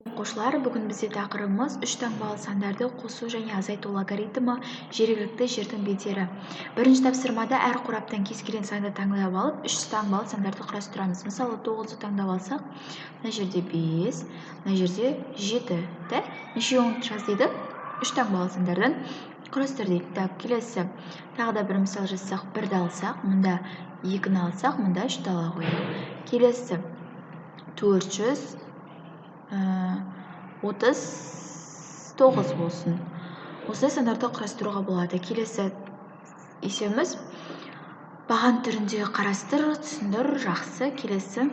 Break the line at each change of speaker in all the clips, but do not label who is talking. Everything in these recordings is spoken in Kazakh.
Оқушылар, бүгін бізде тақырыбымыз 3 таңбалы сандарды қосу және азайту логарифмі жергілікті жердің бедері. Бірінші тапсырмада әр қораптан кез келген санды таңдап алып, 3 таңбалы сандарды құрастырамыз. Мысалы, 9-ды таңдап алсақ, мына жерде 5, мына жерде 7, да? Нешеуін жаз дейді? 3 таңбалы сандардан құрастыр дейді. Так, келесі. Тағы да бір мысал жазсақ, 1-ді алсақ, мұнда 2-ні алсақ, мұнда 3-ді ала қояйық. Келесі. 439 болсын. Осылай сандарды құрастыруға болады. Келесі есебіміз баған түрінде қарастыр, түсіндір, жақсы. Келесі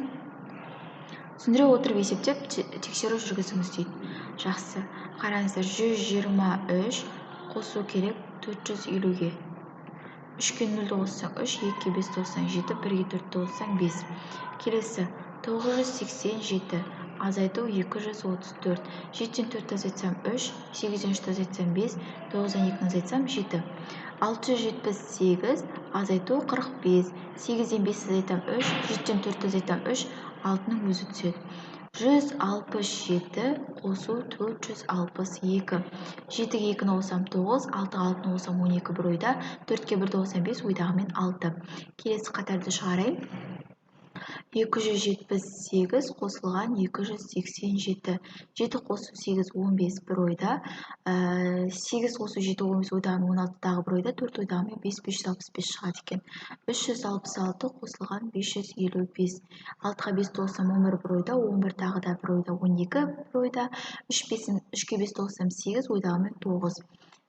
түсіндіре отырып есептеп тексеру жүргізіңіз дейді. Жақсы. Қараңыздар, 123 қосу керек 450-ге. 3-ке 0-ді қоссаң 3, 2-ге 5-ді қоссаң 7, 1-ге 4-ді қоссаң 5. Келесі 987 азайту 234. 7-ден 4 азайтсам 3, 8-ден 3 азайтсам 5, 9-дан 2 азайтсам 7. 678 азайту 45. 8-ден 5 азайтам 3, 7-ден 4 азайтам 3, 6-ның өзі түседі. 167 қосу 462. 7-ге 2-ні қосам 9, 6-ға 6-ны қосам 12 бір ойда, 4-ке 1-ді қосам 5, ойдағымен 6. Келесі қатарды шығарайын. 278 қосылған 287. 7 қосу 8, 15 бір ойда. 8 қосу 7, 15 ойдағымен 16 тағы бір ойда. 4 ойдағымен 5, 565 шығады екен. 366 қосылған 555. 6-ға 5-ді қоссам 11 бір ойда. 11 тағы да бір ойда. 12 бір ойда. 3-ке 5-ді қоссам 8, ойдағымен 9.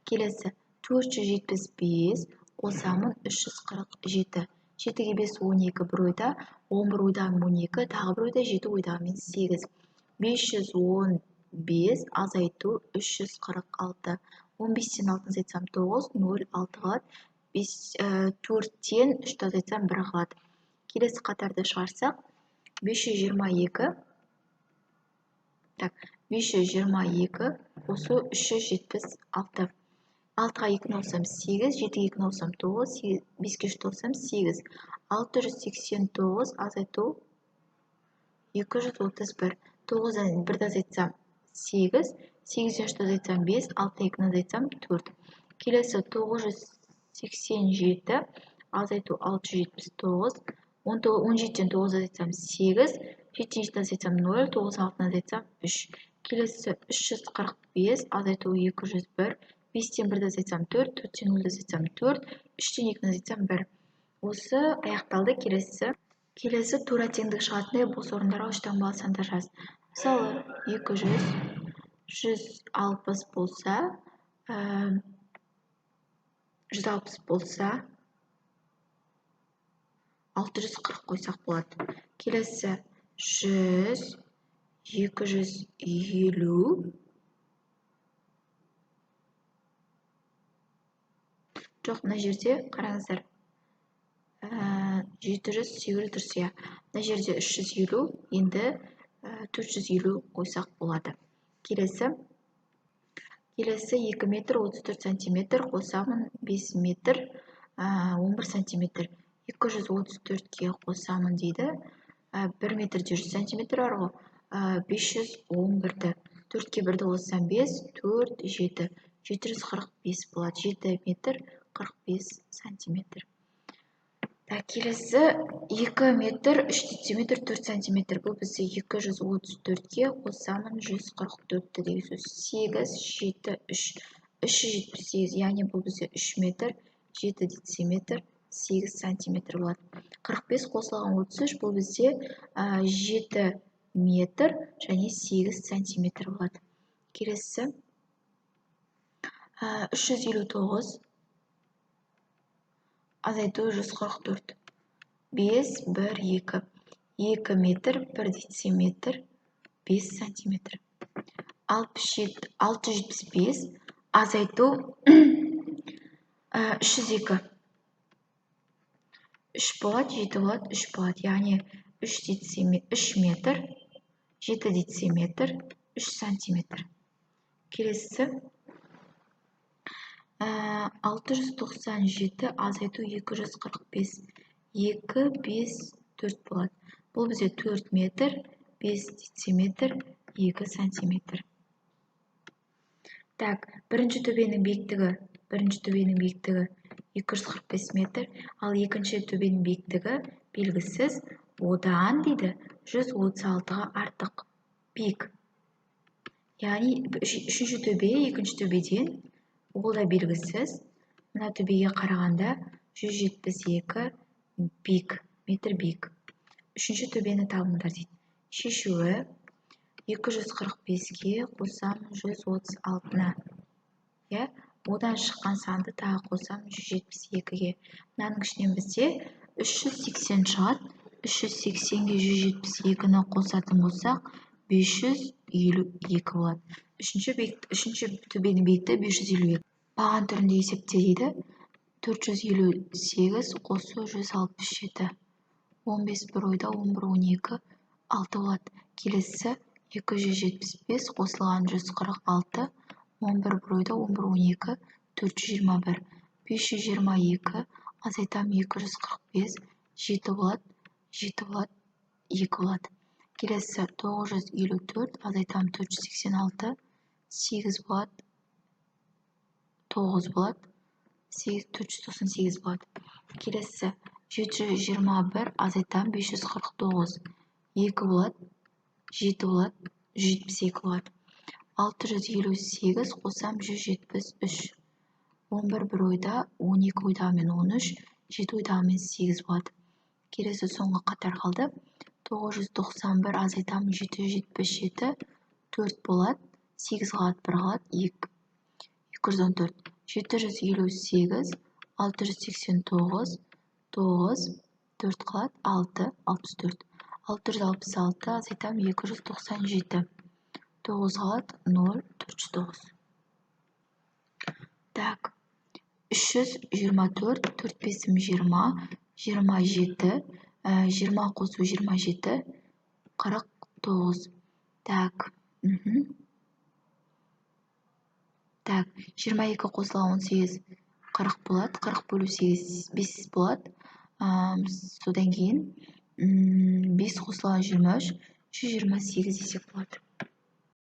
Келесі 475 қосамын 347. 7-ге 5 12 бір ойда, 11 ойдағымен 12, тағы бір ойда, 7 ойдағымен 8. 515 азайту 346. 15-тен 6-ны азайтсам 9, 0, 6 қалады. 4-тен 3-ті азайтсам 1 қалады. Келесі қатарды шығарсақ, 522. Так, 522 қосу 376. 6-ға 2-ні қоссам 8, 7-ге 2-ні қоссам 9, 5-ке 3-ті қоссам 8. 689 азайту 231. 9-дан 1-ді азайтсам 8, 8-ден 3-ті азайтсам 5, 6-дан 2-ні азайтсам 4. Келесі 987 азайту 679. 17-ден 9 азайтсам 8, 7-ден 7-ті азайтсам 0, 9-ға 6-ны азайтсам 3. Келесі 345 азайту 201. 5-тен 1-ді азайтсам 4, 4-тен 0-ді азайтсам 4, 3-тен 2-ні азайтсам 1. Осы аяқталды. Келесі тура теңдік шығатындай бос орындарға 3 таңбалы сандар жаз. Мысалы, 200, 160 болса, 160 болса, 640 қойсақ болады. Келесі 100, 250, жоқ, мына жерде қараңыздар. 700, 800 тұрсия. Мына жерде 350, енді 450 қойсақ болады. Келесі 2 метр 34 сантиметр қосамын 5 метр 11 сантиметр. 234-ке қосамын дейді. 1 метрде 100 сантиметр бар ғой. 511-ді. 4-ке 1-ді қоссам 5, 4, 7. 745 болады. 7 метр 45 сантиметр. Келесі 2 метр 3 дециметр 4 сантиметр. Бұл бізде 234-ке қосамын 144-ді деген сөз. 8, 7, 3. 378, яғни бұл бізде 3 метр 7 дециметр 8 сантиметр болады. 45 қосылған 33, бұл бізде 7 метр және 8 сантиметр болады. Келесі 359 азайту 144. 5, 1, 2. 2 метр 1 дециметр 5 сантиметр. 675 азайту 302. 3 болады, 7 болады, 3 болады. Яғни 3 метр 7 дециметр 3 сантиметр. Келесі 697 азайту 245. 2, 5, 4 болады. Бұл бізде 4 метр 5 дециметр 2 сантиметр. Так, бірінші төбенің биіктігі 245 метр, ал екінші төбенің биіктігі белгісіз, одан дейді 136-ға артық биік. Яғни үшінші төбе екінші төбеден, ол да белгісіз, мына төбеге қарағанда 172 метр биік. Үшінші төбені табыңдар дейді. Шешуі 245-ке қосам 136-на. Одан шыққан санды тағы қосам 172-ге. Мынаның ішінен бізде 380 шығады. 380-ге 172-ні қосатын болсақ, 552 болады. Үшінші төбенің биіктігі 552. Баған түрінде есепте дейді. 458 қосу 167. 15 бір ойда 11-12 6 болады. Келесі 275 қосылған 146, 11 бір ойда 11-12 421. 522 азайтам 245 7 болады. 2 болады. Келесі 954 азайтам 486 8 болады. 9 болады. 498 болады. Келесі 721 азайтам 549 2 болады. 7 болады. 172 болады. 658 қосам 173. 11 бір ойда, 12 ойдағымен 13, 7 ойдағымен 8 болады. Келесі соңғы қатар қалды. 991 азайтам 777 4 болады. 8 қалады, 1 қалады, 214. 758 689 9 4 қалады, 6 64. 666 азайтам 297 9 қалады, 0 409. Так, 324 4 5 20 27 20 қосу 27 49. Так, 22 қосылған 18 40 болады. 40 бөлу 8 5 болады. Содан кейін 5 қосылған 23 128 десек болады.